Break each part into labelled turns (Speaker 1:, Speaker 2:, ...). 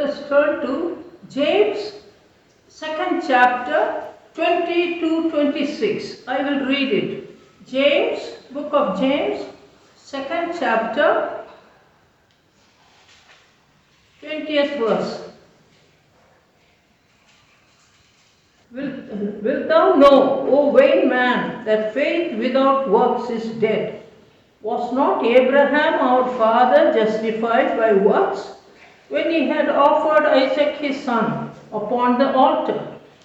Speaker 1: us turn to James, second chapter, 20 to 26. I will read it. James, book of James, second chapter, 20th verse. Wilt thou know, O vain man, that faith without works is dead? Was not Abraham our father justified by works when he had offered Isaac his son upon the altar?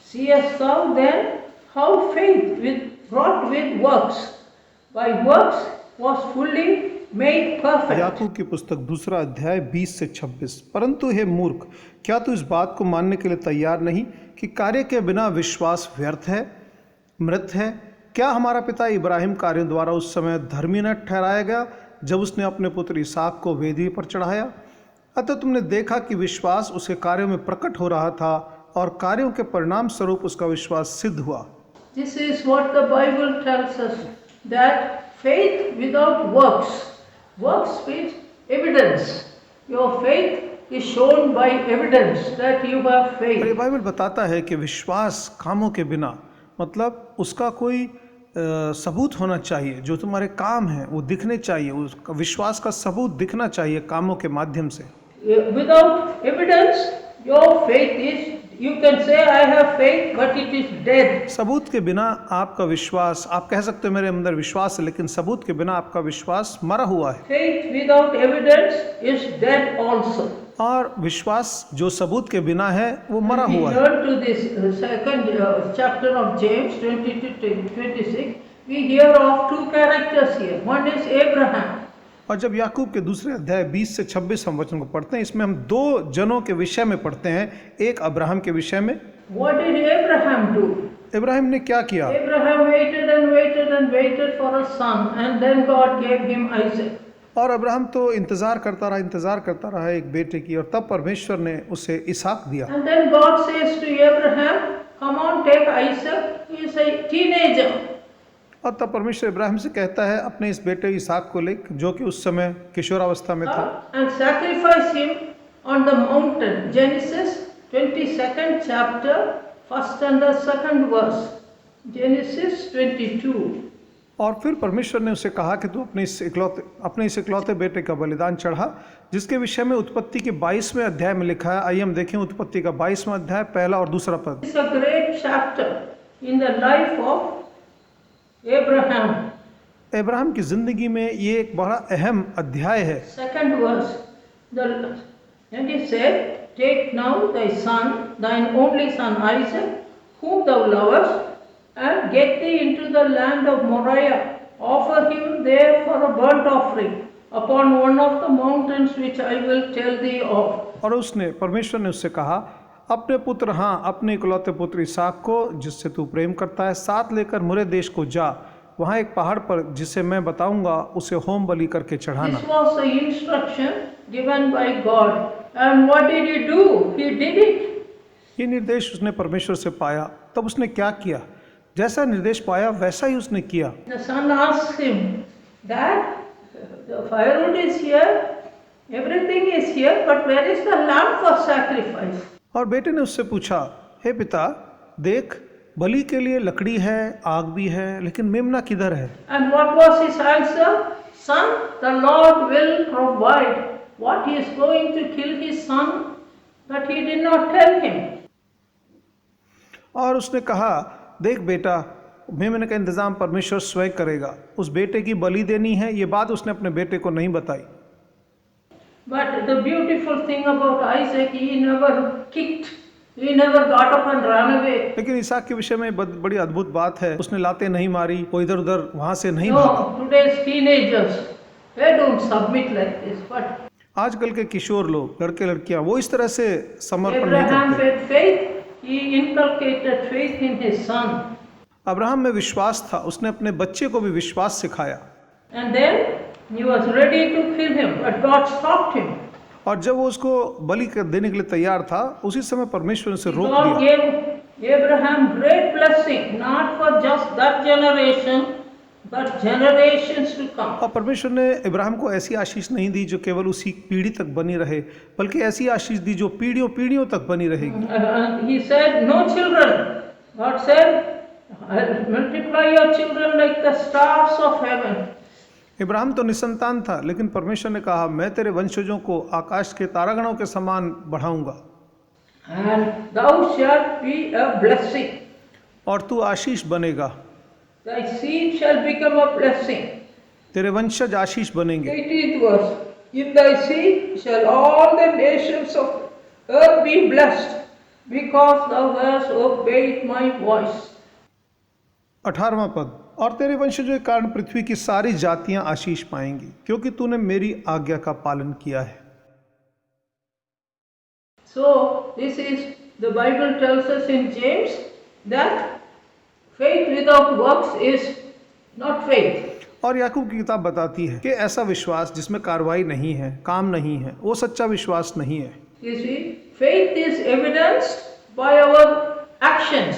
Speaker 1: Seest thou then how faith brought with works, by works was fully made perfect?
Speaker 2: याकूब की पुस्तक दूसरा अध्याय 20 से 26। परंतु हे मूर्ख, क्या तू इस बात को मानने के लिए तैयार नहीं कि कार्य के बिना विश्वास व्यर्थ है, मृत है? क्या हमारा पिता इब्राहिम कार्यों द्वारा उस समय धर्मी न ठहराया गया जब उसने अपने पुत्र इसहाक को वेदी पर चढ़ाया? अतः तुमने देखा कि विश्वास उसके कार्यों में प्रकट हो रहा था और कार्यों के परिणाम स्वरूप उसका विश्वास सिद्ध हुआ।
Speaker 1: This is what the Bible tells us, that faith without works with evidence. Your faith is shown by evidence that you have faith.
Speaker 2: ये बाइबल बताता है कि विश्वास कामों के बिना, मतलब उसका कोई सबूत होना चाहिए। जो तुम्हारे काम हैं वो दिखने चाहिए, उसका विश्वास का सबूत दिखना चाहिए कामों के माध्यम से।
Speaker 1: Without evidence, your faith is, you can say I have faith, but it is dead.
Speaker 2: सबूत के बिना आपका विश्वास, आप कह सकते हो मेरे अंदर विश्वास है, लेकिन सबूत के बिना आपका विश्वास मरा हुआ है।
Speaker 1: Faith without evidence is dead also.
Speaker 2: और विश्वास जो सबूत के बिना है वो मरा हुआ है।
Speaker 1: Turn to this second chapter of James 20 to 26. We hear of two characters here. One is Abraham.
Speaker 2: और जब याकूब के दूसरे अध्याय 20 से 26 हम वचन को पढ़ते हैं, इसमें हम दो जनों के विषय में पढ़ते हैं। एक अब्राहम के विषय में।
Speaker 1: What did Abraham do?
Speaker 2: Ibrahim ने क्या किया?
Speaker 1: Abraham waited for a son, and then God gave him Isaac.
Speaker 2: और अब्राहम तो इंतजार करता रहा एक बेटे की, और तब परमेश्वर ने उसे इसहाक दिया।
Speaker 1: And then God says to Abraham, come on, take Isaac. He is a teenager.
Speaker 2: और तब परमेश्वर इब्राहिम से कहता है अपने इस बेटे इसहाक को ले, जो कि उस समय किशोरावस्था में था,
Speaker 1: And sacrifice him on the mountain. Genesis 22nd chapter, 1st and the 2nd verse. Genesis 22.
Speaker 2: और फिर परमेश्वर ने उसे कहा कि तू अपने इस इकलौते बेटे का बलिदान चढ़ा, जिसके विषय में उत्पत्ति के 22वें अध्याय में लिखा है। आइए हम देखें उत्पत्ति का 22वां अध्याय, पहला और दूसरा पद।
Speaker 1: It's a great chapter in the life of Abraham.
Speaker 2: Abraham की जिंदगी में ये एक बड़ा अहम अध्याय है।
Speaker 1: Second verse. And he said, take now thy son, thine only son Isaac, whom thou lovest, and get thee into the land of Moriah. Offer him there for a burnt offering upon one of the mountains which I will tell thee of.
Speaker 2: और परमेश्वर ने उससे कहा, अपने पुत्र, हाँ अपने इकलौते पुत्र इसहाक को, जिससे तू प्रेम करता है, साथ लेकर मुरे देश को जा। वहाँ एक पहाड़ पर, जिसे मैं बताऊंगा, उसे होम बलि करके चढ़ाना।
Speaker 1: This was the instruction given by God. And what did he do? He did it.
Speaker 2: ये निर्देश उसने परमेश्वर से पाया, तब उसने क्या किया? जैसा निर्देश पाया वैसा ही उसने किया।
Speaker 1: The son asked him, Dad, the firewood is here, everything is here, but where is the lamb for sacrifice?
Speaker 2: और बेटे ने उससे पूछा, हे पिता, देख बलि के लिए लकड़ी है, आग भी है, लेकिन मेमना किधर है?
Speaker 1: And what was his answer? Son, the Lord will provide. What he is going to kill his son, but he did not tell him.
Speaker 2: और उसने कहा, देख बेटा, मेमने का इंतजाम परमेश्वर स्वयं करेगा। उस बेटे की बलि देनी है, ये बात उसने अपने बेटे को नहीं बताई।
Speaker 1: But the beautiful thing about Isaac, he never kicked, he never got up and ran away.
Speaker 2: लेकिन इसहाक के विषय में बड़ी अद्भुत बात है, उसने लाते नहीं मारी, वो इधर उधर वहां से नहीं भागा।
Speaker 1: No, today's teenagers, they don't submit like this. But
Speaker 2: आजकल के किशोर लोग, लड़के लड़कियां, वो इस तरह से समर्पण नहीं
Speaker 1: Abraham
Speaker 2: करते।
Speaker 1: had faith. He inculcated faith in his son.
Speaker 2: Abraham में विश्वास था, उसने अपने बच्चे को भी विश्वास सिखाया।
Speaker 1: And then he was ready to kill him, but God stopped him.
Speaker 2: और जब वो उसको बलि देने के लिए तैयार था, उसी समय परमेश्वर ने उसे रोक
Speaker 1: God
Speaker 2: दिया।
Speaker 1: gave Abraham great blessing, not for just that generation, but generations to come.
Speaker 2: और परमेश्वर ने इब्राहिम को ऐसी आशीष नहीं दी जो केवल उसी पीढ़ी तक बनी रहे, बल्कि ऐसी आशीष दी जो पीढ़ियों पीढ़ियों तक बनी रहेगी।
Speaker 1: He said, no children. God said, I'll multiply your children like the stars of heaven.
Speaker 2: Ibrahim तो निसंतान था, लेकिन परमेश्वर ने कहा मैं तेरे वंशजों को आकाश के तारागणों के समान बढ़ाऊंगा।
Speaker 1: And thou shalt be a blessing.
Speaker 2: और तू आशीष बनेगा।
Speaker 1: Thy seed shall become a blessing.
Speaker 2: तेरे वंशज आशीष बनेंगे।
Speaker 1: 18th verse. In thy seed shall all the nations of earth be blessed, because thou hast obeyed my voice.
Speaker 2: 18वां पद, और तेरे वंशजों के कारण पृथ्वी की सारी जातियां आशीष पाएंगी, क्योंकि तूने मेरी आज्ञा का पालन किया है।
Speaker 1: So this is, the Bible tells us in James that faith without works is not faith.
Speaker 2: और याकूब की किताब बताती है कि ऐसा विश्वास जिसमें कार्रवाई नहीं है, काम नहीं है, वो सच्चा विश्वास नहीं है।
Speaker 1: You see, faith is evidenced by our actions.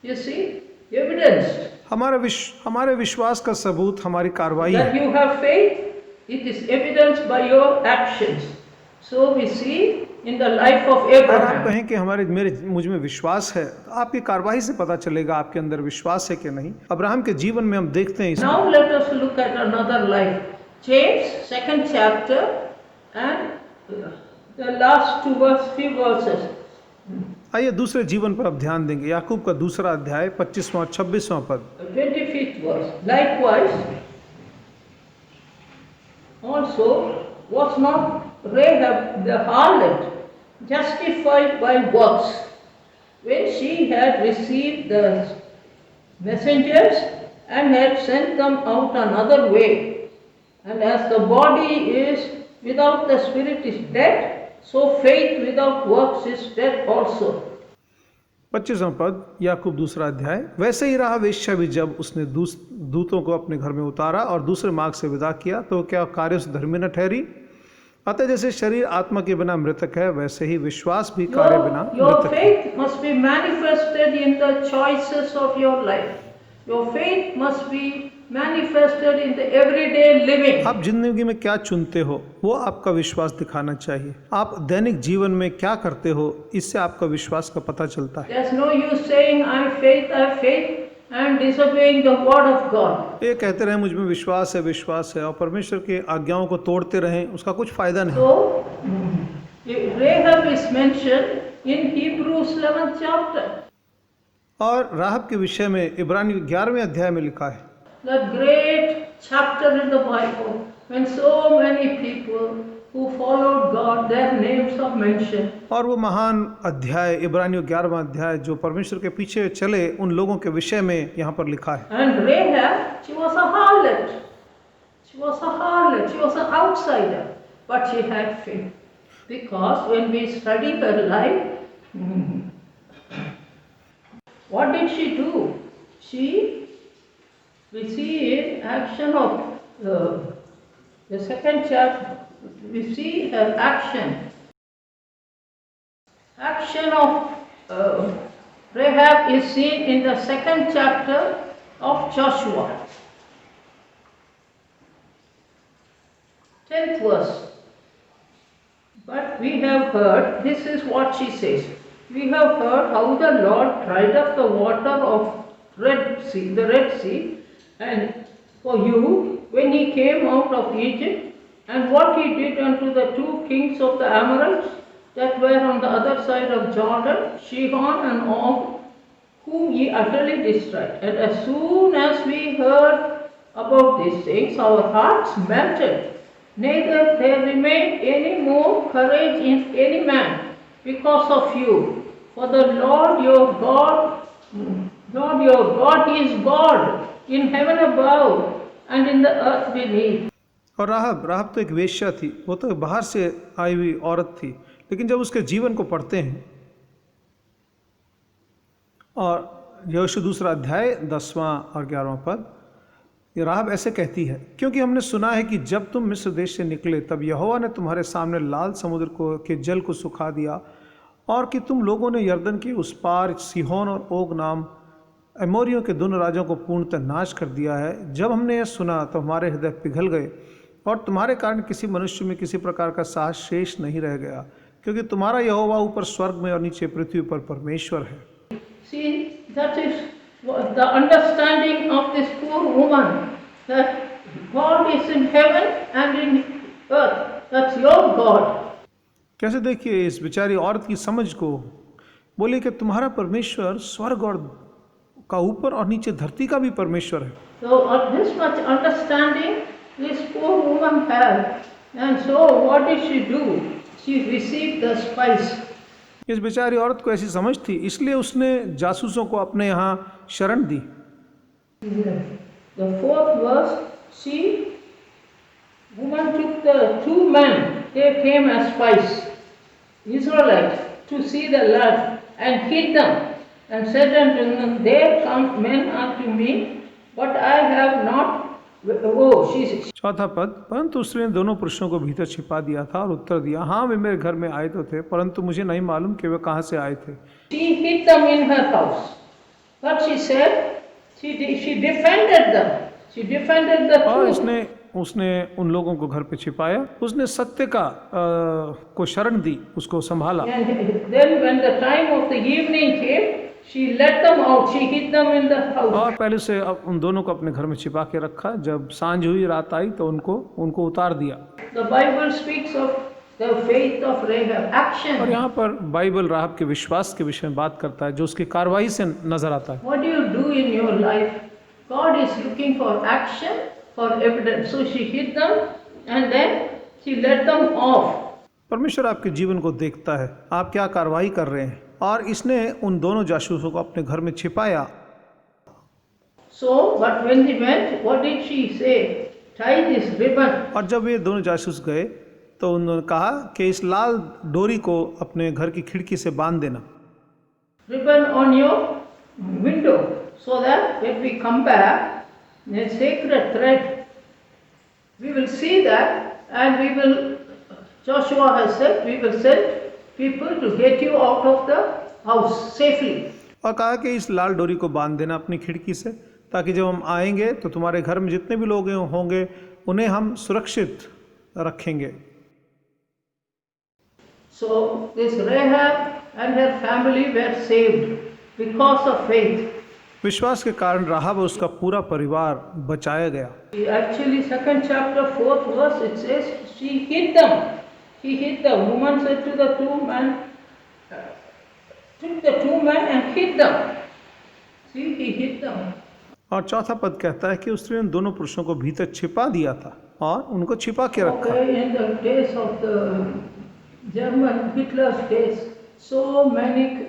Speaker 1: You see, evidenced.
Speaker 2: हमारे विश्वास का सबूत हमारी कार्रवाई
Speaker 1: That
Speaker 2: है।
Speaker 1: you have faith, it is evidenced by your actions. So we see in the life of
Speaker 2: अगर आप
Speaker 1: Abraham.
Speaker 2: कहें कि मुझ में विश्वास है, तो आपकी कार्रवाई से पता चलेगा आपके अंदर विश्वास है कि नहीं। अब्राहम के जीवन में हम देखते हैं
Speaker 1: Now let us look at another life. James, 2nd chapter, and the last few verses.
Speaker 2: आइए दूसरे जीवन पर अब ध्यान देंगे। याकूब का दूसरा अध्याय 25वां 26वां पद।
Speaker 1: 25th verse. Likewise, also was not Rahab the harlot justified by works when she had received the messengers and had sent them out another way? And as the body is without the spirit is dead, so faith without works is dead also.
Speaker 2: 25वां पद, याकूब दूसरा अध्याय। वैसे ही रहा वेश्या भी, जब उसने दूतों को अपने घर में उतारा और दूसरे मार्ग से विदा किया, तो क्या कार्य से धर्मी न ठहरी? अतः जैसे शरीर आत्मा के बिना मृतक है, वैसे ही विश्वास भी कार्य बिना
Speaker 1: Your
Speaker 2: मृतक है।
Speaker 1: faith must be manifested in the choices of your life. Your faith must be manifested in the everyday living.
Speaker 2: आप जिंदगी में क्या चुनते हो, वो आपका विश्वास दिखाना चाहिए। आप दैनिक जीवन में क्या करते हो, इससे आपका विश्वास का पता चलता है।
Speaker 1: There's no use saying I have faith and disobeying the word of God.
Speaker 2: ये कहते रहे मुझ में विश्वास है और परमेश्वर की आज्ञाओं को तोड़ते रहें, उसका कुछ फायदा नहीं।
Speaker 1: So Rahab is mentioned in Hebrews 11th chapter.
Speaker 2: और राहब के विषय में इब्रानी 11वें अध्याय में लिखा है।
Speaker 1: That great chapter in the Bible, when so many people who followed God, their names are mentioned.
Speaker 2: और वो महान अध्याय इब्रानियों 11वां अध्याय जो परमेश्वर के पीछे चले उन लोगों के विषय में यहाँ पर लिखा है।
Speaker 1: And Rahab, she was a harlot. She was an outsider, but she had faith. Because when we study her life, what did she do? We see in action of the 2nd chapter, we see her action. Action of Rahab is seen in the 2nd chapter of Joshua. 10th verse. But we have heard, this is what she says, we have heard how the Lord dried up the water of the Red Sea, and for you, when he came out of Egypt, and what he did unto the 2 kings of the Amorites that were on the other side of Jordan, Sihon and Og, whom ye utterly destroyed. And as soon as we heard about these things, our hearts melted. Neither there remained any more courage in any man because of you. For the Lord your God is God in heaven above and in the earth beneath.
Speaker 2: और राहब तो एक वेश्या थी, वो तो बाहर से आई हुई औरत थी, लेकिन जब उसके जीवन को पढ़ते हैं और यहोशू दूसरा अध्याय 10वां और 11वां पद, ये राहब ऐसे कहती है, क्योंकि हमने सुना है कि जब तुम मिस्र देश से निकले तब यहोवा ने तुम्हारे सामने लाल समुद्र के जल को सुखा दिया, और कि तुम लोगों ने यरदन के उस पार सीहोन और ओग नाम एमोरियों के दोनों राजाओं को पूर्णतः नाश कर दिया है। जब हमने यह सुना तो हमारे हृदय पिघल गए और तुम्हारे कारण किसी मनुष्य में किसी प्रकार का साहस शेष नहीं रह गया, क्योंकि तुम्हारा यहोवा ऊपर स्वर्ग में और नीचे पृथ्वी पर परमेश्वर है।
Speaker 1: See, that is the understanding of this poor woman, that God is in heaven and in earth. That's your God.
Speaker 2: कैसे देखिए इस बेचारी औरत की समझ को, बोले कि तुम्हारा परमेश्वर स्वर्ग और का ऊपर और नीचे धरती का भी परमेश्वर है।
Speaker 1: So this much understanding this poor woman had, and so what did she do? She received the spice.
Speaker 2: इस बेचारी औरत को ऐसी समझ थी, इसलिए उसने जासूसों को अपने यहाँ शरण दी।
Speaker 1: The fourth verse, woman took the two men, they came as spies, Israelites, to see the land, and hid them, and said unto them, there come men unto me, but I have not.
Speaker 2: चौथा पद, परंतु उसने दोनों पुरुषों को भीतर छिपा दिया था और उत्तर दिया, हाँ वे मेरे घर में आए तो थे, परंतु मुझे नहीं मालूम कि वे कहाँ से आए थे।
Speaker 1: She hid them in her house, but she said she defended them. She defended the
Speaker 2: और
Speaker 1: truth.
Speaker 2: उसने उन लोगों को घर पे छिपाया, उसने सत्य का को शरण दी, उसको संभाला।
Speaker 1: And then when the time of the evening came, she let them out. She hid them in the house.
Speaker 2: और पहले से अब उन दोनों को अपने घर में छिपा के रखा। जब सांझ हुई, रात आई, तो उनको उतार दिया।
Speaker 1: The Bible speaks of the faith of Rahab, action.
Speaker 2: और यहाँ पर बाइबल राहब के विश्वास के विषय में बात करता है, जो उसकी कार्रवाई से नजर आता है।
Speaker 1: What do you do in your life? God is looking for action, for evidence. So she hid them and then she let them off.
Speaker 2: परमेश्वर आपके जीवन को देखता है, आप क्या कार्रवाई कर रहे हैं, और इसने उन दोनों जासूसों को अपने घर में छिपाया।
Speaker 1: So, but when they went, what did she say? Tie this ribbon.
Speaker 2: और जब ये दोनों जासूस गए तो उन्होंने कहा कि इस लाल डोरी को अपने घर की खिड़की से बांध देना।
Speaker 1: Ribbon on your window, so that when we come back, the sacred thread, we will see that, and we will, Joshua has said, we will send people to get you out of the house safely.
Speaker 2: और कहा कि इस लाल डोरी को बांध देना अपनी खिड़की से, ताकि जब हम आएंगे तो तुम्हारे घर में जितने भी लोग होंगे उन्हें हम सुरक्षित रखेंगे।
Speaker 1: So this Rahab and her family were saved because of faith.
Speaker 2: विश्वास के कारण राहब और उसका पूरा परिवार बचाया गया।
Speaker 1: Actually, 2nd chapter 4th verse, it says she hid them. He hid them. Woman said to the two men, took the two men and hid them. See, he hid them.
Speaker 2: और चौथा पद कहता है कि उसने उन दोनों पुरुषों को भीतर छिपा दिया था और उनको छिपा के रखा।
Speaker 1: In the days of the German Hitler's days, so many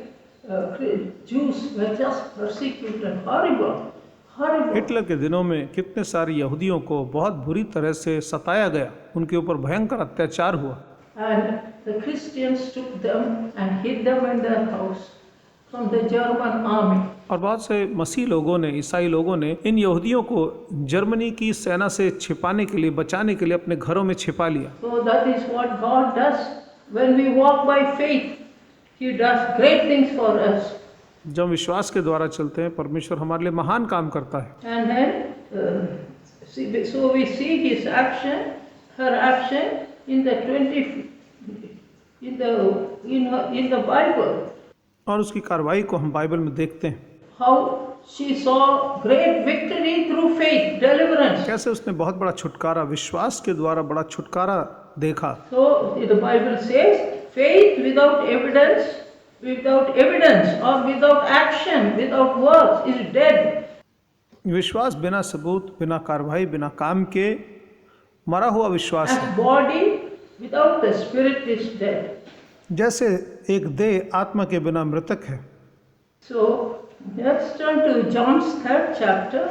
Speaker 1: Jews were just persecuted, horrible.
Speaker 2: Hitler के दिनों में कितने सारे यहूदियों को बहुत बुरी तरह से सताया गया, उनके ऊपर भयंकर अत्याचार हुआ।
Speaker 1: And the Christians took them and hid them in their house from the German army.
Speaker 2: और बहुत से मसीह लोगों ने, ईसाई लोगों ने इन यहूदियों को जर्मनी की सेना से छिपाने के लिए, बचाने के लिए अपने घरों में छिपा लिया।
Speaker 1: So that is what God does when we walk by faith. He does great things for us.
Speaker 2: जब विश्वास के द्वारा चलते हैं, परमेश्वर हमारे लिए महान काम करता है।
Speaker 1: And then so we see his action, her action in the in the Bible.
Speaker 2: और उसकी कार्रवाई को हम बाइबल में देखते हैं।
Speaker 1: How she saw great victory through faith, deliverance.
Speaker 2: कैसे उसने बहुत बड़ा छुटकारा, विश्वास के द्वारा बड़ा छुटकारा देखा।
Speaker 1: So the Bible says, faith without evidence or without action, without works is dead.
Speaker 2: विश्वास बिना सबूत, बिना कार्रवाई, बिना काम के मरा हुआ विश्वास है।
Speaker 1: As body without the spirit is dead.
Speaker 2: जैसे एक देह आत्मा के बिना मृतक है।
Speaker 1: So let's turn to John's 3rd chapter.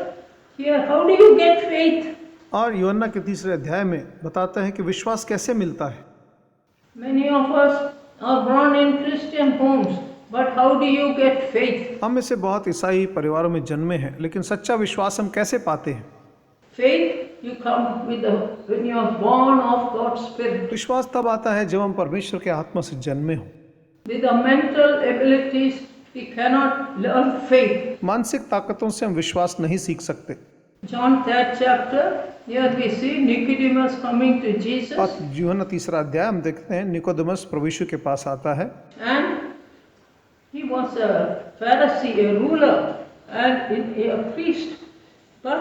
Speaker 1: Here, how do you get faith?
Speaker 2: और यूहन्ना के 3रे अध्याय में बताता है कि विश्वास कैसे मिलता है।
Speaker 1: Many of us are born in Christian homes, but how do you get faith?
Speaker 2: हम में से बहुत ईसाई परिवारों में जन्मे हैं, लेकिन सच्चा विश्वास हम कैसे पाते हैं?
Speaker 1: Faith you come when you are born of God's Spirit.
Speaker 2: विश्वास तब आता है जब हम परमेश्वर के आत्मा से जन्मे हों।
Speaker 1: With the mental abilities we cannot learn faith.
Speaker 2: मानसिक ताकतों से हम विश्वास नहीं सीख सकते।
Speaker 1: John 3rd chapter, here we see Nicodemus coming to
Speaker 2: और
Speaker 1: Jesus,
Speaker 2: यूहन्ना 3 अध्याय हम देखते हैं निकोदेमस प्रभु यीशु के पास आता है
Speaker 1: and he was a Pharisee, a ruler, and a priest, but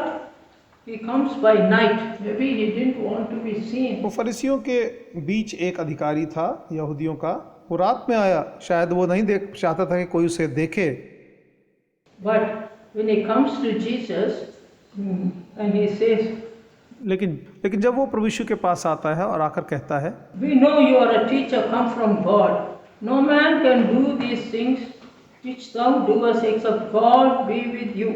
Speaker 1: he comes by night. Maybe he didn't want to be seen.
Speaker 2: वो फरीसियों के बीच एक अधिकारी था यहूदियों का, वो रात में आया, शायद वो नहीं देख चाहता था कि कोई उसे देखे।
Speaker 1: But when he comes to Jesus, and he says,
Speaker 2: लेकिन जब वो प्रभु यीशु के पास आता है और आकर कहता है,
Speaker 1: "We know you are a teacher come from God. No man can do these things which thou doest except God be with you."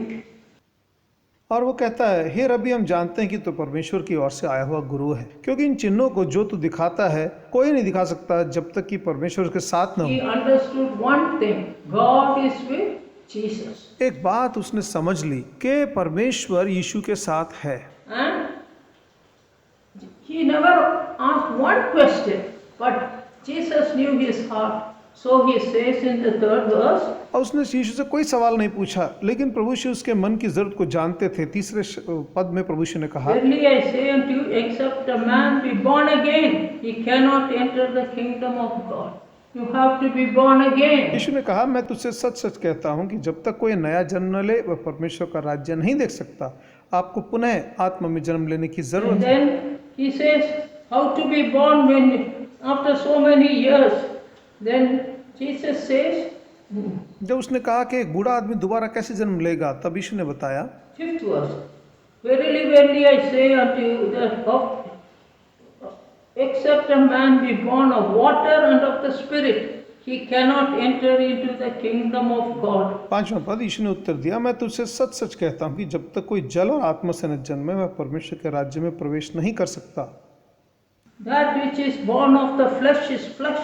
Speaker 2: और वो कहता है, हे रब्बी, हम जानते हैं कि तू परमेश्वर की ओर से आया हुआ गुरु है, क्योंकि इन चिन्हों को जो तू दिखाता है कोई नहीं दिखा सकता जब तक कि परमेश्वर के साथ न
Speaker 1: He
Speaker 2: हो।
Speaker 1: understood one thing: God is with Jesus,
Speaker 2: एक बात उसने समझ ली कि परमेश्वर यीशु के साथ है,
Speaker 1: and he never asked one question, but Jesus knew his heart. So he says in the 3rd verse,
Speaker 2: और उसने यीशु से कोई सवाल नहीं पूछा, लेकिन प्रभु यीशु उसके मन की जरूरत को जानते थे। तीसरे पद में प्रभु यीशु ने कहा,
Speaker 1: "Verily I say unto you, except a man be born again, he cannot enter the kingdom of God." You have to be born again.
Speaker 2: यीशु ने कहा, मैं तुझसे सच सच कहता हूँ कि जब तक कोई नया जन्म न ले वह परमेश्वर का राज्य नहीं देख सकता। आपको पुनः आत्मा में जन्म लेने की
Speaker 1: And
Speaker 2: जरूरत है।
Speaker 1: then he says, how to be born when after so many years? Then Jesus says,
Speaker 2: जब उसने कहा कि एक बूढ़ा आदमी दोबारा कैसे जन्म लेगा, तब यीशु ने बताया
Speaker 1: 5th verse, "Verily, verily, I say unto you that except a man be born of water and of the Spirit, he cannot enter into the kingdom of God."
Speaker 2: 5वां पद, यीशु ने उत्तर दिया, मैं तुझसे सच सच कहता हूँ कि जब तक कोई जल और आत्मा से न जन्मे वह परमेश्वर के राज्य में प्रवेश नहीं कर सकता।
Speaker 1: That which is born of the flesh is flesh,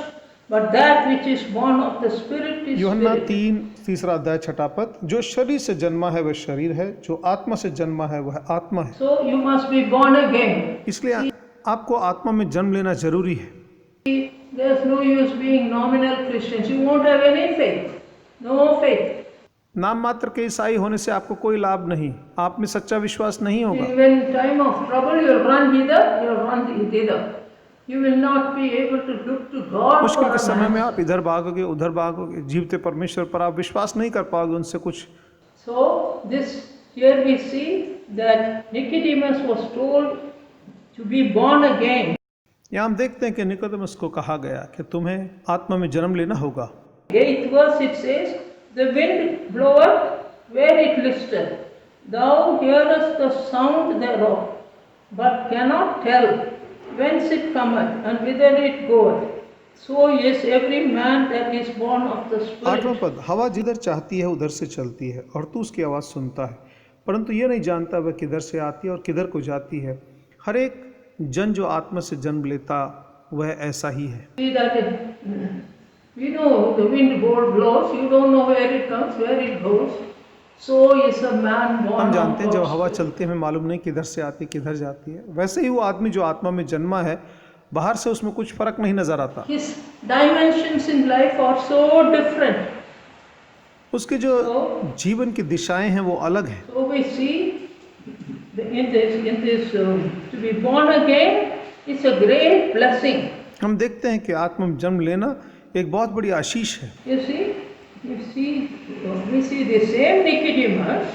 Speaker 1: but that which is born of the Spirit is
Speaker 2: यूहन्ना
Speaker 1: spirit.
Speaker 2: 3 अध्याय 6 पद, जो शरीर से जन्मा है वह शरीर है, जो आत्मा से जन्मा है वह आत्मा है।
Speaker 1: So you must be born again.
Speaker 2: इसलिए आपको आत्मा में जन्म लेना जरूरी है।
Speaker 1: There's no use being nominal Christians. You won't have any faith. No faith.
Speaker 2: नाम मात्र के ईसाई होने से आपको कोई लाभ नहीं, आप में सच्चा विश्वास नहीं होगा।
Speaker 1: When time of trouble, you'll run hither, you'll run thither. You will not be able to look to God
Speaker 2: मुश्किल
Speaker 1: for
Speaker 2: के
Speaker 1: an
Speaker 2: समय में
Speaker 1: answer.
Speaker 2: आप इधर भागोगे उधर भागोगे, जीवते परमेश्वर पर आप विश्वास नहीं कर पाओगे उनसे कुछ।
Speaker 1: So this here we see that Nicodemus was told to be born again.
Speaker 2: यहाँ हम देखते हैं कि निकोदेमस को कहा गया कि तुम्हें आत्मा में जन्म लेना होगा।
Speaker 1: 8th verse it says, "The wind bloweth where it listeth, thou hearest the sound thereof, but cannot tell whence it cometh and whither it goeth. So is every man that is born of the
Speaker 2: 8वां
Speaker 1: Spirit."
Speaker 2: पद, हवा जिधर चाहती है उधर से चलती है और तू उसकी आवाज़ सुनता है, परंतु यह नहीं जानता वह किधर से आती है और किधर को जाती है। हर एक जन जो आत्मा से जन्म लेता वह ऐसा ही है।
Speaker 1: See that we know the wind blows, you don't know where it comes, where it goes. So is a man born
Speaker 2: हम
Speaker 1: of
Speaker 2: जानते हैं जब
Speaker 1: God's
Speaker 2: हवा
Speaker 1: Spirit.
Speaker 2: चलती है हमें मालूम नहीं किधर से आती है किधर जाती है। वैसे ही वो आदमी जो आत्मा में जन्मा है, बाहर से उसमें कुछ फर्क नहीं नजर आता।
Speaker 1: His dimensions in life are so different.
Speaker 2: उसके जो जीवन की दिशाएं हैं वो अलग हैं।
Speaker 1: So we see in this to be born again is a great blessing.
Speaker 2: हम देखते हैं कि आत्मा में जन्म लेना एक बहुत बड़ी आशीष है।
Speaker 1: You see, we see the same Nicodemus.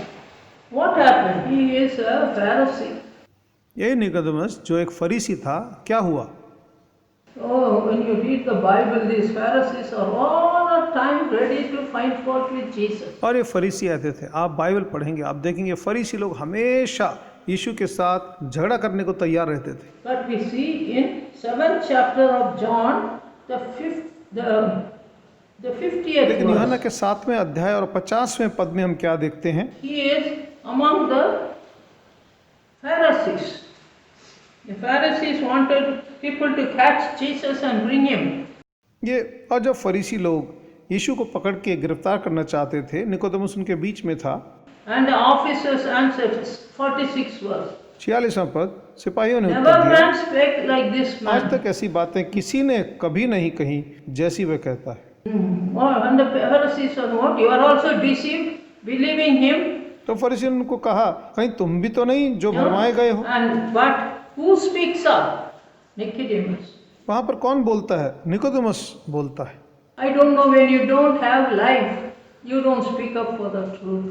Speaker 1: What happened? He is a Pharisee.
Speaker 2: यही निकोदेमस जो एक फरीसी था, क्या हुआ?
Speaker 1: Oh, when you read the Bible, these Pharisees are all the time ready to find fault with Jesus.
Speaker 2: और ये फरीसी आते थे, आप बाइबल पढ़ेंगे आप देखेंगे फरीसी लोग हमेशा यीशु के साथ झगड़ा करने को तैयार रहते थे।
Speaker 1: But we see in 7th chapter of John, the 50th
Speaker 2: लेकिन यूहन्ना
Speaker 1: verse,
Speaker 2: के 7वें अध्याय और 50वें पद में हम क्या देखते हैं?
Speaker 1: he is among the Pharisees. The Pharisees wanted people to catch Jesus and bring him.
Speaker 2: ये और जब फरीसी लोग यीशु को पकड़ के गिरफ्तार करना चाहते थे, निकोदेमस उनके बीच में था।
Speaker 1: And the officers answered, 46th verse.
Speaker 2: 46वां पद, सिपाहियों ने
Speaker 1: Never
Speaker 2: उत्तर दिया,
Speaker 1: man spake like this
Speaker 2: आज
Speaker 1: man.
Speaker 2: तक ऐसी बातें किसी ने कभी नहीं कही जैसी वह कहता है।
Speaker 1: And the Pharisees said, what? You are also deceived, believing him?
Speaker 2: तो फरीसी ने उनको कहा, कहीं तुम भी तो नहीं जो भरमाए गए हो?
Speaker 1: And but who speaks up? Nicodemus.
Speaker 2: वहां पर कौन बोलता है? निकोदेमस बोलता है।
Speaker 1: I don't know, when you don't have life, you don't speak up for the truth.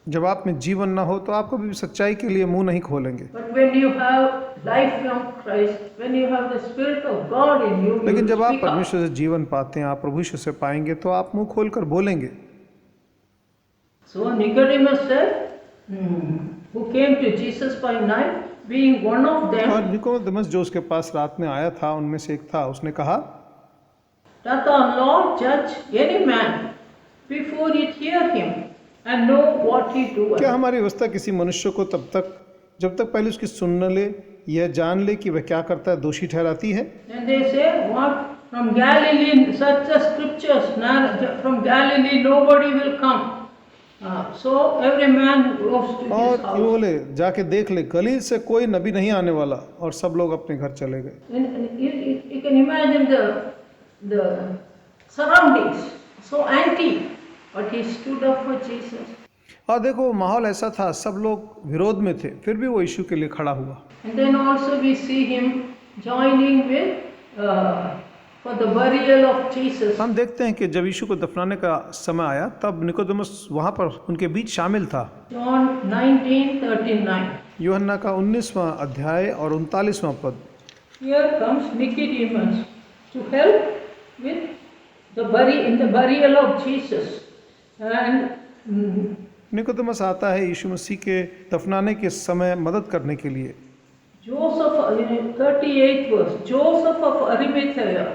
Speaker 2: जब आप में जीवन ना हो तो आप कभी भी सच्चाई के लिए मुंह नहीं खोलेंगे।
Speaker 1: But when you have life from Christ, when you have the Spirit of God in you,
Speaker 2: लेकिन
Speaker 1: you
Speaker 2: जब आप
Speaker 1: speak up.
Speaker 2: परमेश्वर से जीवन पाते हैं, आप प्रभु यीशु से पाएंगे, तो आप मुंह खोलकर बोलेंगे।
Speaker 1: So Nicodemus said, who came to Jesus by night, being one of
Speaker 2: और
Speaker 1: them,
Speaker 2: निकोदेमस जो उसके पास रात में आया था, उनमें से एक था, उसने कहा,
Speaker 1: that the Lord judge any man before it hear him and know what he doeth.
Speaker 2: क्या हमारी व्यवस्था किसी मनुष्य को तब तक, जब तक पहले उसकी सुन ले या जान ले कि वह क्या करता है, दोषी ठहराती है?
Speaker 1: And they say, what? From Galilee, such as scriptures, from Galilee nobody will come. So every man goes to his
Speaker 2: और ये
Speaker 1: house.
Speaker 2: बोले, जाके देख ले, गलील से कोई नबी नहीं आने वाला, और सब लोग अपने घर चले गए।
Speaker 1: And you can imagine the surroundings, so anti, but he stood up for Jesus.
Speaker 2: और देखो माहौल ऐसा था, सब लोग विरोध में थे, फिर भी वो यीशु के लिए खड़ा हुआ।
Speaker 1: And then also we see him joining with for the burial of Jesus.
Speaker 2: हम देखते हैं कि जब यीशु को दफनाने का समय आया, तब निकोदेमस वहाँ पर उनके बीच शामिल था।
Speaker 1: John 19:39.
Speaker 2: यूहन्ना का 19वां अध्याय और 39वां पद।
Speaker 1: Here comes Nicodemus to help with the burial of Jesus. And
Speaker 2: Nicodemus आता है यीशु मसीह के दफनाने के समय मदद करने के लिए।
Speaker 1: Joseph, 38th verse, Joseph of Arimathea.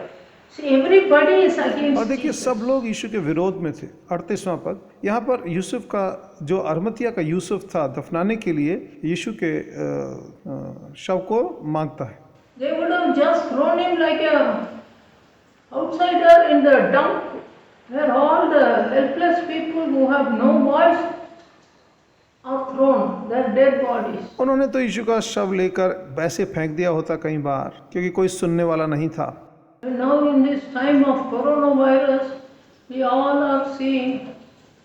Speaker 1: See, everybody is against
Speaker 2: और देखिए
Speaker 1: Jesus.
Speaker 2: सब लोग यीशु के विरोध में थे। 38वां पद, यहाँ पर यूसुफ का, जो अरमतिया का यूसुफ था, दफनाने के लिए यीशु के शव को मांगता है।
Speaker 1: They would have just thrown him like a outsider in the dump, where all the helpless people who have no voice are thrown, their dead bodies.
Speaker 2: उन्होंने तो यीशु का शव लेकर वैसे फेंक दिया होता कई बार, क्योंकि कोई सुनने वाला नहीं था।
Speaker 1: And now in this time of coronavirus, we all are seeing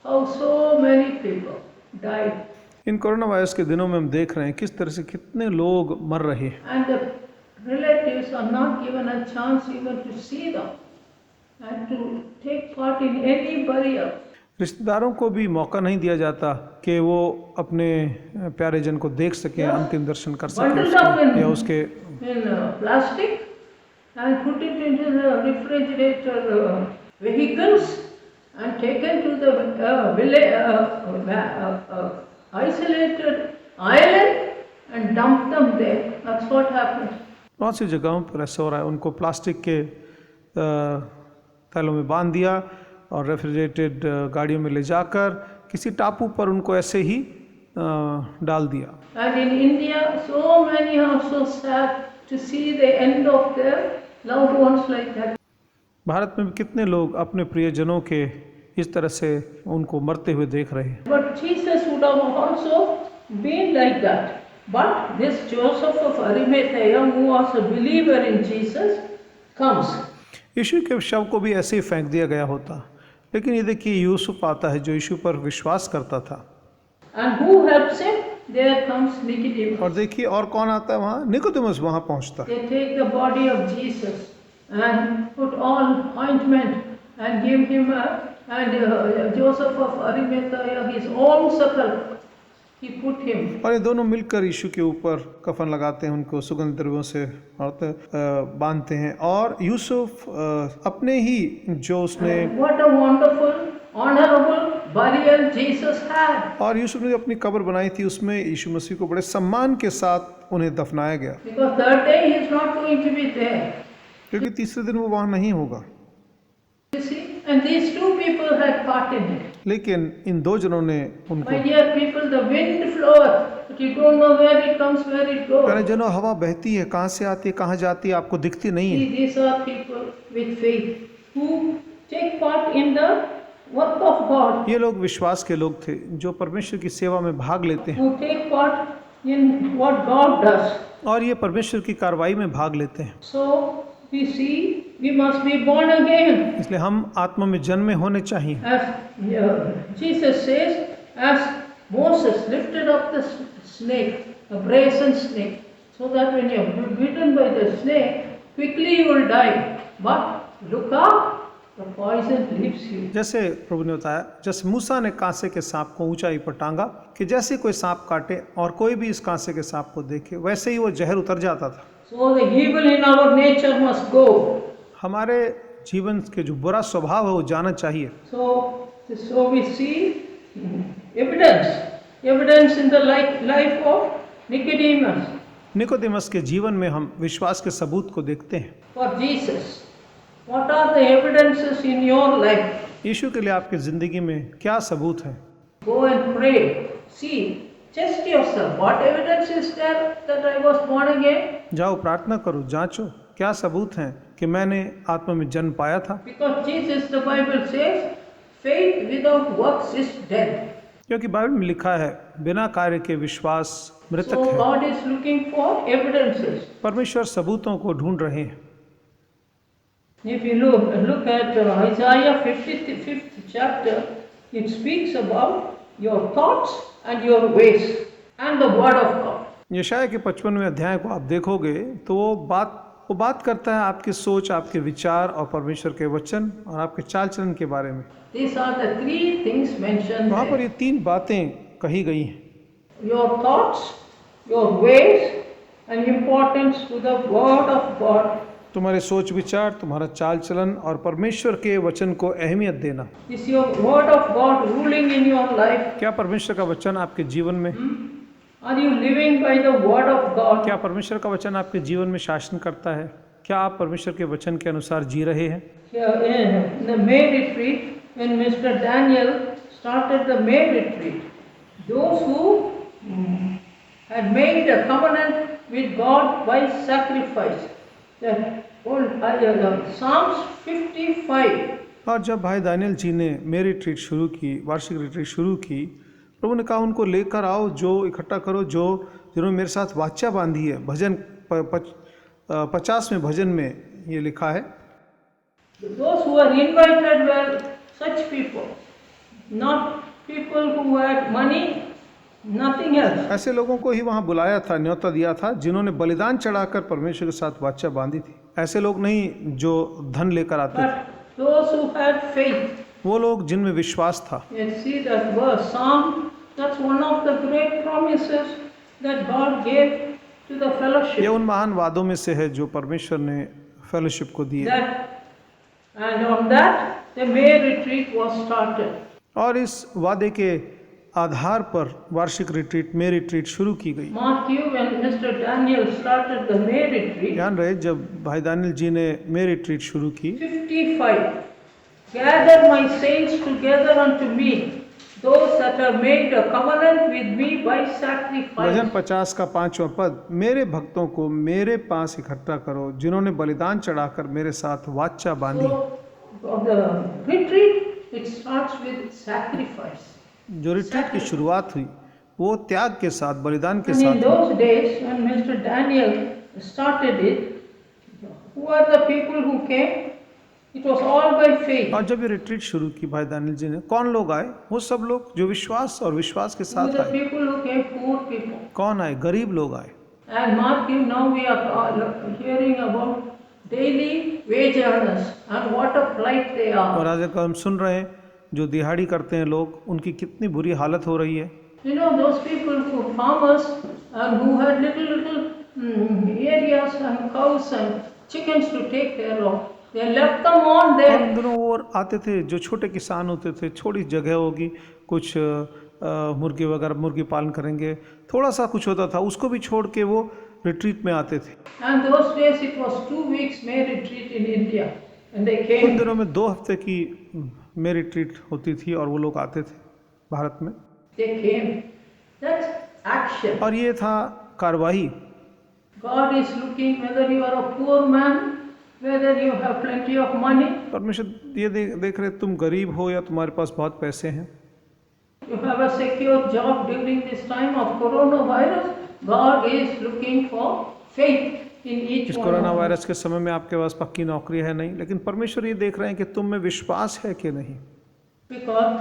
Speaker 1: how so many people died.
Speaker 2: In corona virus के दिनों में हम देख रहे हैं किस तरह से कितने लोग मर रहे हैं,
Speaker 1: And the relatives are not given a chance even to see them and to take part in any burial.
Speaker 2: रिश्तेदारों को भी मौका नहीं दिया जाता कि वो अपने प्यारे जन को देख सकें, अंतिम दर्शन कर सकें
Speaker 1: Bundled up
Speaker 2: उसके, या उसके
Speaker 1: in plastic and put it into the refrigerator vehicles and taken to the isolated island and dumped them there. That's what happened.
Speaker 2: बहुत सी जगहों पर ऐसा हो रहा है, उनको प्लास्टिक के थैलों में बांध दिया और रेफ्रिजरेटेड गाड़ियों में ले जाकर किसी टापू पर उनको ऐसे ही डाल दिया।
Speaker 1: And in India, so many are so sad to see the end of their loved ones like that.
Speaker 2: Bharat में भी कितने लोग अपने प्रियजनों के इस तरह से उनको मरते हुए देख रहे हैं।
Speaker 1: But Jesus would have also been like that. But this Joseph of Arimathea, who was a believer in Jesus, comes.
Speaker 2: यीशु के शव को भी ऐसे ही फेंक दिया गया होता, लेकिन ये देखिए यूसुफ आता है जो यीशु पर विश्वास करता था।
Speaker 1: And who helps him? There comes Nicodemus.
Speaker 2: और देखिए और कौन आता है वहाँ? निकोदेमस वहाँ पहुँचता है।
Speaker 1: They take the body of Jesus and put all ointment and give him Joseph of Arimathea his own sepulchre. He put him.
Speaker 2: और ये दोनों मिलकर यीशु के ऊपर कफन लगाते हैं, उनको सुगंध द्रव्यों से बांधते हैं, और यूसुफ अपने ही जो उसने,
Speaker 1: What a wonderful, honorable burial Jesus had.
Speaker 2: और यूसुफ ने जो अपनी कब्र बनाई थी उसमें यीशु मसीह को बड़े सम्मान के साथ उन्हें दफनाया गया,
Speaker 1: Because third day he is not going to be there.
Speaker 2: क्योंकि तीसरे दिन वो वहाँ नहीं होगा।
Speaker 1: You see, and these two people had part in it.
Speaker 2: लेकिन इन दो जनों ने उनको,
Speaker 1: My dear people, the wind floweth, but you don't know where it comes, where it goes.
Speaker 2: प्यारे जनों, हवा बहती है, कहाँ से आती है कहाँ जाती है आपको दिखती नहीं है।
Speaker 1: These are people with faith who take part in the work of God,
Speaker 2: ये लोग विश्वास के लोग थे जो परमेश्वर की सेवा में भाग लेते हैं,
Speaker 1: who take part in what God does.
Speaker 2: और ये परमेश्वर की कार्रवाई में भाग लेते हैं।
Speaker 1: So we see we must be born again.
Speaker 2: इसलिए हम आत्मा में जन्मे होने चाहिए।
Speaker 1: As Jesus says, as Moses lifted up the snake, a brazen snake, so that when you are bitten by the snake, quickly you will die. But look up, the poison leaves you.
Speaker 2: जैसे प्रभु ने बताया, जैसे मूसा ने कांसे के सांप को ऊंचाई पर टांगा कि जैसे कोई सांप काटे और कोई भी इस कांसे के सांप को देखे, वैसे ही वो जहर उतर जाता था।
Speaker 1: So the evil in our nature must go.
Speaker 2: हमारे जीवन के जो बुरा स्वभाव है वो जाना चाहिए।
Speaker 1: So we see evidence in the life of Nicodemus.
Speaker 2: Nicodemus के जीवन में हम विश्वास के सबूत को देखते हैं।
Speaker 1: For Jesus, what are the evidences in your life?
Speaker 2: यीशु के लिए आपकी जिंदगी में क्या सबूत है?
Speaker 1: Go and pray. See, test yourself. What evidence is there that I was born again?
Speaker 2: जाओ प्रार्थना करो, जांचो क्या सबूत हैं कि मैंने आत्मा में जन्म पाया था।
Speaker 1: Because Jesus, the Bible says, faith without works is dead.
Speaker 2: क्योंकि बाइबल में लिखा है बिना कार्य के विश्वास मृतक
Speaker 1: So
Speaker 2: है।
Speaker 1: God is looking for evidences.
Speaker 2: परमेश्वर सबूतों को ढूंढ रहे हैं।
Speaker 1: If you look at Isaiah 55th chapter, it speaks about your thoughts and your ways and the word of God.
Speaker 2: यशायाह के 55वें अध्याय को आप देखोगे तो वो बात करता है आपकी सोच, आपके विचार और परमेश्वर के वचन और आपके चाल चलन के बारे में।
Speaker 1: These are the three things mentioned
Speaker 2: वहाँ पर
Speaker 1: there.
Speaker 2: ये तीन बातें कही गई हैं।
Speaker 1: Your thoughts, your ways, and importance to the word of God.
Speaker 2: तुम्हारे सोच विचार, तुम्हारा चाल चलन और परमेश्वर के वचन को अहमियत देना।
Speaker 1: Is your word of God ruling in your life?
Speaker 2: क्या परमेश्वर का वचन आपके जीवन में,
Speaker 1: Are you living by the word of God?
Speaker 2: क्या परमेश्वर का वचन आपके जीवन में शासन करता है? क्या आप परमेश्वर के वचन के अनुसार जी रहे हैं?
Speaker 1: In the May retreat, when Mr. Daniel started the May retreat, those who had made a covenant with God by sacrifice, Psalms 55.
Speaker 2: और जब भाई दानियल जी ने मेरी रिट्रीट शुरू की, वार्षिक रिट्रीट शुरू की, प्रभु ने कहा उनको लेकर आओ, जो इकट्ठा करो जिन्होंने मेरे साथ वाचा बांधी है। भजन 50वें भजन में ये लिखा है।
Speaker 1: Those who were invited were such people, not people who had money, nothing else.
Speaker 2: ऐसे लोगों को ही वहाँ बुलाया था, न्योता दिया था, जिन्होंने बलिदान चढ़ाकर परमेश्वर के साथ वाचा बांधी थी। ऐसे लोग नहीं जो धन लेकर आते थे।
Speaker 1: But those who had faith.
Speaker 2: वो लोग जिनमें विश्वास था।
Speaker 1: You see that verse, Psalm, that's one of the great promises that God gave to the fellowship.
Speaker 2: ये उन महान वादों में से है जो परमेश्वर ने फेलोशिप को दिए।
Speaker 1: And on that, the May retreat was started.
Speaker 2: और इस वादे के आधार पर वार्षिक रिट्रीट, मे रिट्रीट शुरू की गई।
Speaker 1: Mark you, when Mr. Daniel started the May retreat,
Speaker 2: ध्यान रहे जब भाई दानियल जी ने मे रिट्रीट शुरू की,
Speaker 1: 55, gather my saints together unto me, those that have made a covenant with me by sacrifice.
Speaker 2: भजन 50 का 5वां पद, मेरे भक्तों को मेरे पास इकट्ठा करो, जिन्होंने बलिदान चढ़ाकर मेरे साथ वाचा बांधी।
Speaker 1: So, the retreat, it starts with sacrifice.
Speaker 2: जो रिट्रीट की शुरुआत हुई वो त्याग के साथ, बलिदान के
Speaker 1: And in
Speaker 2: साथ।
Speaker 1: those days, when Mr. Daniel started it, who are the people who came? It was all by faith.
Speaker 2: और जब ये रिट्रीट शुरू की भाई दानियल जी ने, कौन लोग आए? वो सब लोग जो विश्वास और विश्वास के
Speaker 1: Who
Speaker 2: साथ
Speaker 1: the
Speaker 2: आए।
Speaker 1: people who came? Poor people.
Speaker 2: कौन आए? गरीब लोग आए।
Speaker 1: And mark you, now we are hearing about daily wage earners and what a plight they
Speaker 2: और
Speaker 1: are.
Speaker 2: आज हम सुन रहे हैं जो दिहाड़ी करते हैं लोग, उनकी कितनी बुरी हालत हो रही है।
Speaker 1: You know, those people who farmers and who had little areas and cows and chickens to take care of, they left them on
Speaker 2: और
Speaker 1: there.
Speaker 2: उन दिनों वो आते थे जो छोटे किसान होते थे, छोटी जगह होगी, कुछ मुर्गी वगैरह, मुर्गी पालन करेंगे, थोड़ा सा कुछ होता था, उसको भी छोड़ के वो रिट्रीट में आते थे।
Speaker 1: And those days it was 2 weeks May retreat in India, and they
Speaker 2: उन
Speaker 1: came.
Speaker 2: दिनों में 2 हफ्ते की मे रिट्रीट होती थी और वो लोग आते थे भारत में।
Speaker 1: They came. That's action.
Speaker 2: और ये था कार्रवाई।
Speaker 1: God is looking whether you are a poor man, whether you have plenty of money,
Speaker 2: परमेश्वर ये देख रहे तुम गरीब हो या तुम्हारे पास बहुत पैसे हैं,
Speaker 1: you have a secure job during this time of coronavirus. God is looking for faith. in each
Speaker 2: इस
Speaker 1: one
Speaker 2: corona
Speaker 1: of us.
Speaker 2: Virus के समय में आपके पास पक्की नौकरी है नहीं, लेकिन परमेश्वर ये देख रहे हैं कि तुम में विश्वास है कि नहीं।
Speaker 1: Because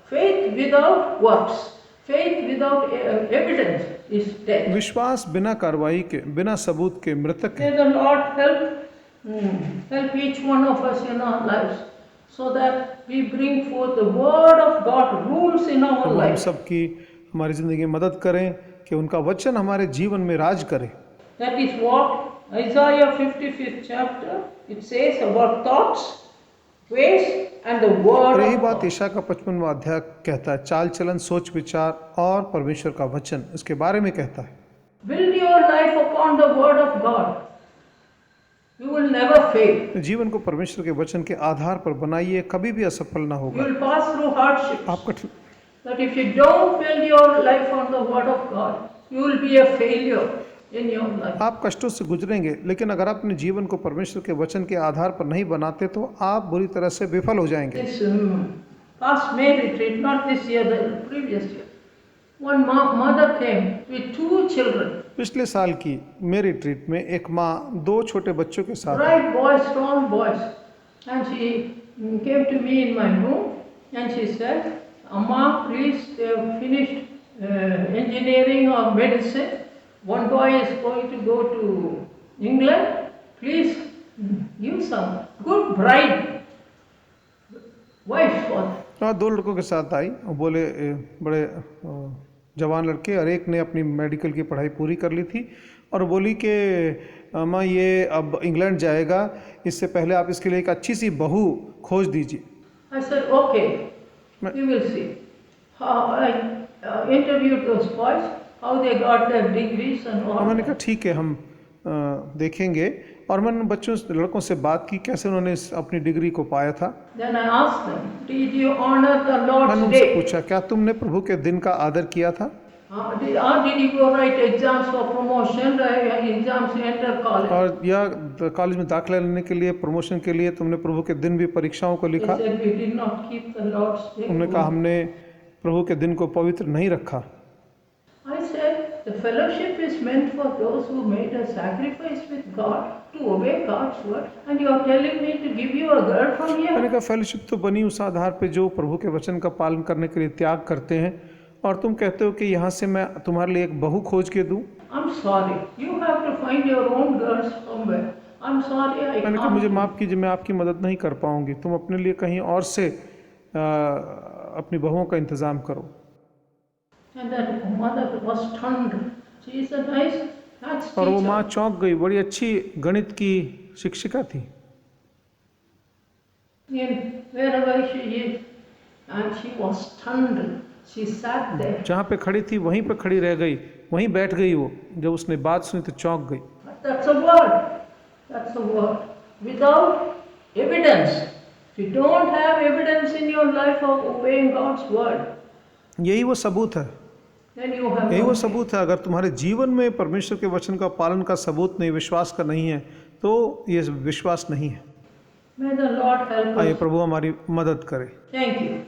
Speaker 1: faith without works, faith without evidence is dead.
Speaker 2: विश्वास बिना कार्रवाई के, बिना सबूत के मृतक है।
Speaker 1: May the Lord help each one of us in our lives, so that we bring forth the word of God rules in our
Speaker 2: प्रभु हम
Speaker 1: life.
Speaker 2: सबकी हमारी जिंदगी में मदद करें कि उनका वचन हमारे जीवन में राज करे।
Speaker 1: That is what Isaiah 55th chapter, it says about thoughts, ways and the word
Speaker 2: और यही
Speaker 1: of
Speaker 2: बात
Speaker 1: God.
Speaker 2: ईशा का 55वां अध्याय कहता है, चाल चलन, सोच विचार और परमेश्वर का वचन इसके बारे में कहता है।
Speaker 1: Build your life upon the word of God. You will never fail.
Speaker 2: जीवन को परमेश्वर के वचन के आधार पर बनाइए, कभी भी असफल ना
Speaker 1: You
Speaker 2: होगा।
Speaker 1: will pass through hardships.
Speaker 2: आप कठिन
Speaker 1: But if you don't build your life on the word of God, you will be a failure in your life.
Speaker 2: आप कष्टों से गुजरेंगे, लेकिन अगर आप अपने जीवन को परमेश्वर के वचन के आधार पर नहीं बनाते तो आप बुरी तरह से विफल हो जाएंगे।
Speaker 1: This past May retreat, not this year, the previous year, one mother came with 2 children,
Speaker 2: पिछले साल की मेरी ट्रीट में एक माँ 2 छोटे बच्चों के साथ आई।
Speaker 1: bright boys, strong boys, and she came to me in my room and she said, Amma, please, they have finished engineering or medicine. One boy is going to go to England. Please give some good bride, wife for them.
Speaker 2: और 2 लड़कों के साथ आई और बोले बड़े जवान लड़के, और एक ने अपनी मेडिकल की पढ़ाई पूरी कर ली थी और बोली कि अम्मा ये अब इंग्लैंड जाएगा, इससे पहले आप इसके लिए एक अच्छी सी बहू खोज दीजिए।
Speaker 1: I said, okay, we will see. I interviewed those boys, how they got their degrees and all.
Speaker 2: और मैंने कहा ठीक है, हम देखेंगे, और मैंने बच्चों लड़कों से बात की कैसे उन्होंने अपनी डिग्री को पाया था।
Speaker 1: Then I asked them, did you honor the
Speaker 2: मैंने
Speaker 1: Lord's
Speaker 2: उनसे
Speaker 1: day?
Speaker 2: पूछा, क्या तुमने प्रभु के दिन का आदर किया था?
Speaker 1: Did you go write exams for promotion, exams to enter college?
Speaker 2: और या कॉलेज में दाखिला लेने के लिए, प्रमोशन के लिए तुमने प्रभु के दिन भी परीक्षाओं को
Speaker 1: They
Speaker 2: लिखा?
Speaker 1: said, we did not keep the Lord's day.
Speaker 2: उन्होंने कहा हमने प्रभु के दिन को पवित्र नहीं रखा।
Speaker 1: I said, the fellowship is meant for those who made a sacrifice with God to obey God's word, and you are telling me to give you a girl from
Speaker 2: मैंने
Speaker 1: here?
Speaker 2: कहा फेलोशिप तो बनी उस आधार पे जो प्रभु के वचन का पालन करने के लिए त्याग करते हैं, और तुम कहते हो कि यहाँ से मैं तुम्हारे लिए एक बहू खोज के दूं।
Speaker 1: I'm sorry, you have to find your own girls somewhere. I'm sorry, I
Speaker 2: मैंने कहा मुझे
Speaker 1: can't.
Speaker 2: माफ़ कीजिए, मैं आपकी मदद नहीं कर पाऊंगी, तुम अपने लिए कहीं और से अपनी बहुओं का इंतज़ाम करो।
Speaker 1: And that mother was stunned. She is a nice maths
Speaker 2: और वो माँ
Speaker 1: teacher.
Speaker 2: चौंक गई, बड़ी अच्छी गणित की शिक्षिका थी।
Speaker 1: In wherever she is, and she was stunned. She sat there.
Speaker 2: जहाँ पे खड़ी थी वहीं पे खड़ी रह गई, वहीं बैठ गई वो। जब उसने बात सुनी तो चौंक गई।
Speaker 1: But that's a word. That's a word. Without evidence. If you don't have evidence in your life of obeying God's word,
Speaker 2: यही वो सबूत है,
Speaker 1: then you have
Speaker 2: यही
Speaker 1: no
Speaker 2: वो
Speaker 1: faith.
Speaker 2: सबूत है। अगर तुम्हारे जीवन में परमेश्वर के वचन का पालन का सबूत नहीं, विश्वास का नहीं है, तो ये विश्वास नहीं है।
Speaker 1: May the Lord help
Speaker 2: आइए
Speaker 1: us.
Speaker 2: प्रभु हमारी मदद करे।
Speaker 1: Thank you.